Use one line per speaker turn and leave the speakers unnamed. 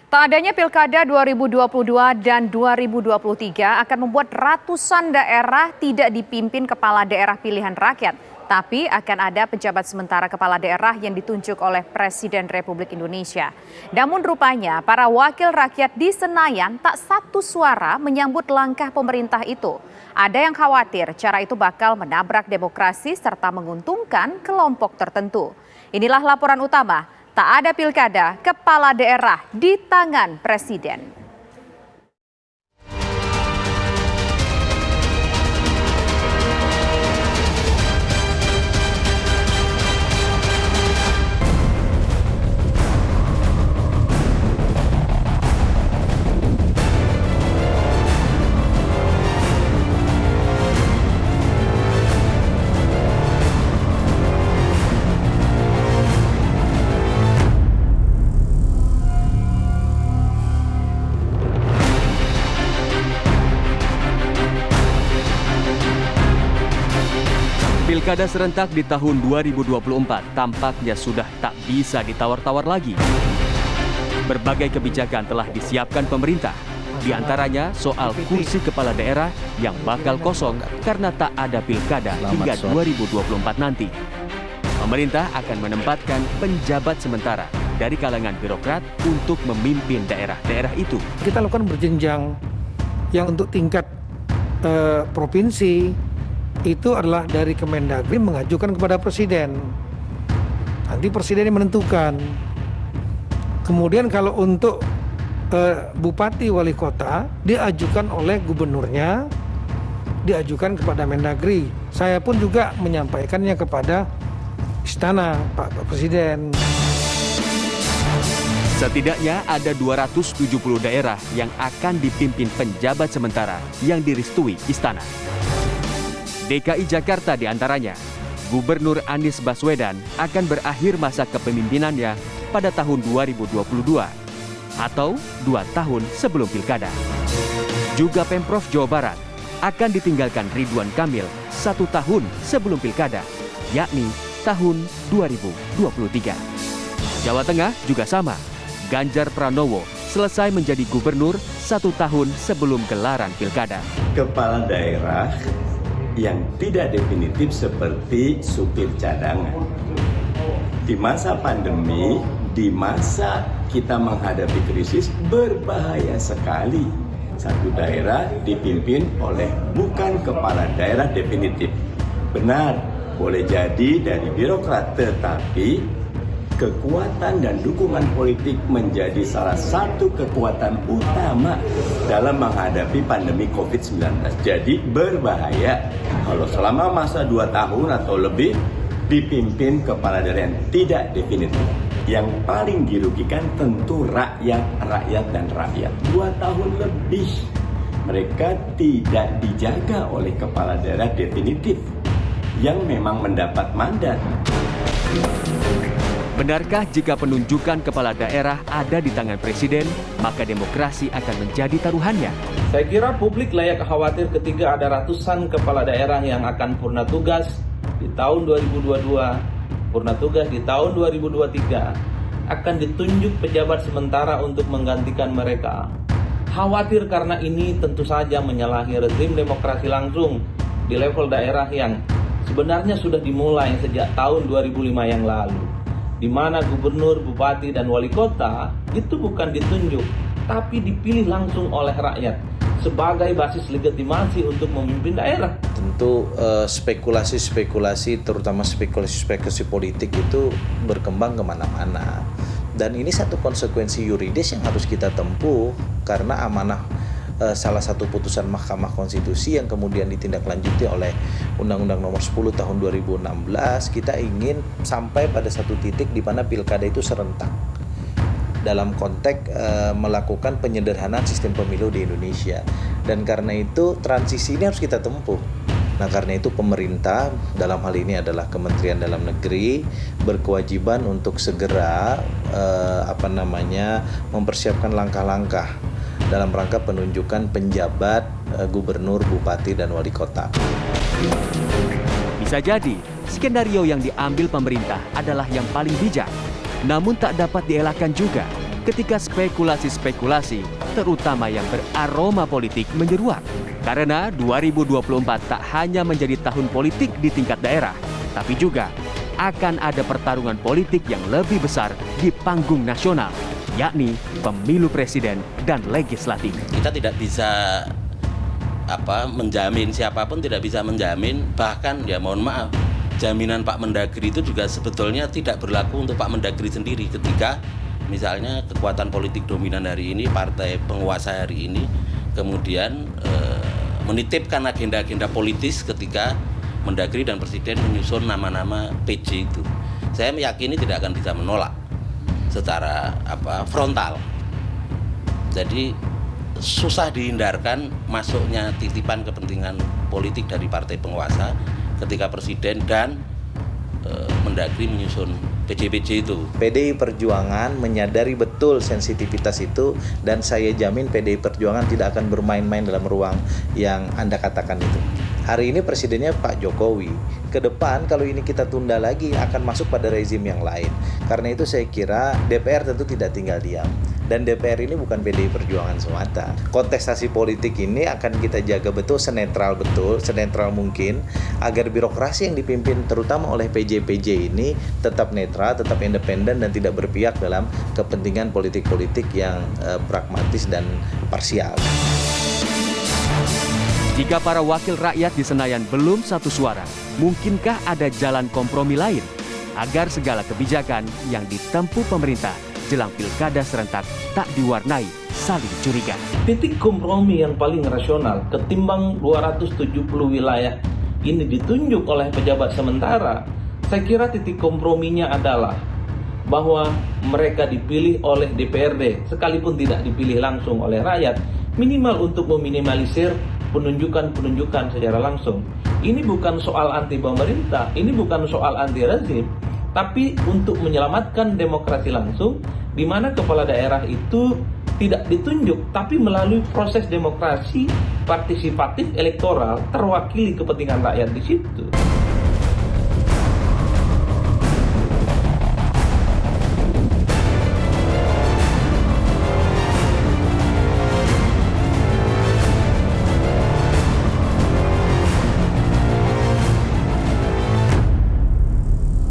Tak adanya Pilkada 2022 dan 2023 akan membuat ratusan daerah tidak dipimpin kepala daerah pilihan rakyat, tapi akan ada pejabat sementara kepala daerah yang ditunjuk oleh Presiden Republik Indonesia. Namun rupanya para wakil rakyat di Senayan tak satu suara menyambut langkah pemerintah itu. Ada yang khawatir cara itu bakal menabrak demokrasi serta menguntungkan kelompok tertentu. Inilah laporan utama. Tak ada pilkada kepala daerah di tangan Presiden.
Pilkada serentak di tahun 2024 tampaknya sudah tak bisa ditawar-tawar lagi. Berbagai kebijakan telah disiapkan pemerintah, di antaranya soal kursi kepala daerah yang bakal kosong karena tak ada pilkada hingga 2024 nanti. Pemerintah akan menempatkan penjabat sementara dari kalangan birokrat untuk memimpin daerah-daerah itu.
Kita lakukan berjenjang yang untuk tingkat provinsi, itu adalah dari Kemendagri mengajukan kepada Presiden. Nanti Presiden yang menentukan. Kemudian kalau untuk Bupati Wali Kota diajukan oleh gubernurnya, diajukan kepada Mendagri. Saya pun juga menyampaikannya kepada Istana Pak Presiden.
Setidaknya ada 270 daerah yang akan dipimpin penjabat sementara yang direstui Istana. DKI Jakarta diantaranya, Gubernur Anies Baswedan akan berakhir masa kepemimpinannya pada tahun 2022 atau 2 tahun sebelum pilkada. Juga Pemprov Jawa Barat akan ditinggalkan Ridwan Kamil 1 tahun sebelum pilkada, yakni tahun 2023. Jawa Tengah juga sama, Ganjar Pranowo selesai menjadi gubernur 1 tahun sebelum gelaran pilkada.
Kepala daerah yang tidak definitif seperti supir cadangan. Di masa pandemi, di masa kita menghadapi krisis, berbahaya sekali. Satu daerah dipimpin oleh bukan kepala daerah definitif. Benar, boleh jadi dari birokrat, tetapi kekuatan dan dukungan politik menjadi salah satu kekuatan utama dalam menghadapi pandemi COVID-19. Jadi berbahaya kalau selama masa 2 tahun atau lebih dipimpin kepala daerah yang tidak definitif. Yang paling dirugikan tentu rakyat dan rakyat. 2 tahun lebih mereka tidak dijaga oleh kepala daerah definitif yang memang mendapat mandat.
Benarkah jika penunjukan kepala daerah ada di tangan Presiden, maka demokrasi akan menjadi taruhannya?
Saya kira publik layak khawatir ketika ada ratusan kepala daerah yang akan purna tugas di tahun 2022, purna tugas di tahun 2023, akan ditunjuk pejabat sementara untuk menggantikan mereka. Khawatir karena ini tentu saja menyalahi rezim demokrasi langsung di level daerah yang sebenarnya sudah dimulai sejak tahun 2005 yang lalu, di mana gubernur, bupati, dan wali kota itu bukan ditunjuk, tapi dipilih langsung oleh rakyat sebagai basis legitimasi untuk memimpin daerah.
Tentu spekulasi-spekulasi, terutama spekulasi politik itu berkembang kemana-mana. Dan ini satu konsekuensi yuridis yang harus kita tempuh karena amanah salah satu putusan Mahkamah Konstitusi yang kemudian ditindaklanjuti oleh Undang-Undang Nomor 10 Tahun 2016, kita ingin sampai pada satu titik di mana pilkada itu serentak dalam konteks melakukan penyederhanaan sistem pemilu di Indonesia. Dan karena itu transisi ini harus kita tempuh. Nah, karena itu pemerintah dalam hal ini adalah Kementerian Dalam Negeri berkewajiban untuk segera mempersiapkan langkah-langkah dalam rangka penunjukan penjabat gubernur, bupati, dan wali kota.
Bisa jadi, skenario yang diambil pemerintah adalah yang paling bijak. Namun tak dapat dielakkan juga, ketika spekulasi-spekulasi, terutama yang beraroma politik, menyeruak. Karena 2024 tak hanya menjadi tahun politik di tingkat daerah, tapi juga akan ada pertarungan politik yang lebih besar di panggung nasional, yakni pemilu presiden dan legislatif.
Kita tidak bisa menjamin, siapapun tidak bisa menjamin, bahkan ya mohon maaf, jaminan Pak Mendagri itu juga sebetulnya tidak berlaku untuk Pak Mendagri sendiri ketika misalnya kekuatan politik dominan hari ini, partai penguasa hari ini, kemudian menitipkan agenda-agenda politis ketika Mendagri dan Presiden menyusun nama-nama PJ itu. Saya meyakini tidak akan bisa menolak secara frontal. Jadi susah dihindarkan masuknya titipan kepentingan politik dari partai penguasa ketika Presiden dan Mendagri menyusun PJ-PJ itu.
PDI Perjuangan menyadari betul sensitivitas itu dan saya jamin PDI Perjuangan tidak akan bermain-main dalam ruang yang Anda katakan itu. Hari ini presidennya Pak Jokowi. Ke depan kalau ini kita tunda lagi akan masuk pada rezim yang lain. Karena itu saya kira DPR tentu tidak tinggal diam. Dan DPR ini bukan PDI Perjuangan semata. Kontestasi politik ini akan kita jaga betul, senetral mungkin agar birokrasi yang dipimpin terutama oleh PJ-PJ ini tetap netral, tetap independen dan tidak berpihak dalam kepentingan politik-politik yang pragmatis dan parsial.
Jika para wakil rakyat di Senayan belum satu suara, mungkinkah ada jalan kompromi lain agar segala kebijakan yang ditempuh pemerintah jelang pilkada serentak tak diwarnai saling curiga?
Titik kompromi yang paling rasional ketimbang 270 wilayah ini ditunjuk oleh pejabat sementara, saya kira titik komprominya adalah bahwa mereka dipilih oleh DPRD sekalipun tidak dipilih langsung oleh rakyat, minimal untuk meminimalisir penunjukan secara langsung. Ini bukan soal anti pemerintah, ini bukan soal anti rezim, tapi untuk menyelamatkan demokrasi langsung, di mana kepala daerah itu tidak ditunjuk, tapi melalui proses demokrasi partisipatif elektoral terwakili kepentingan rakyat di situ.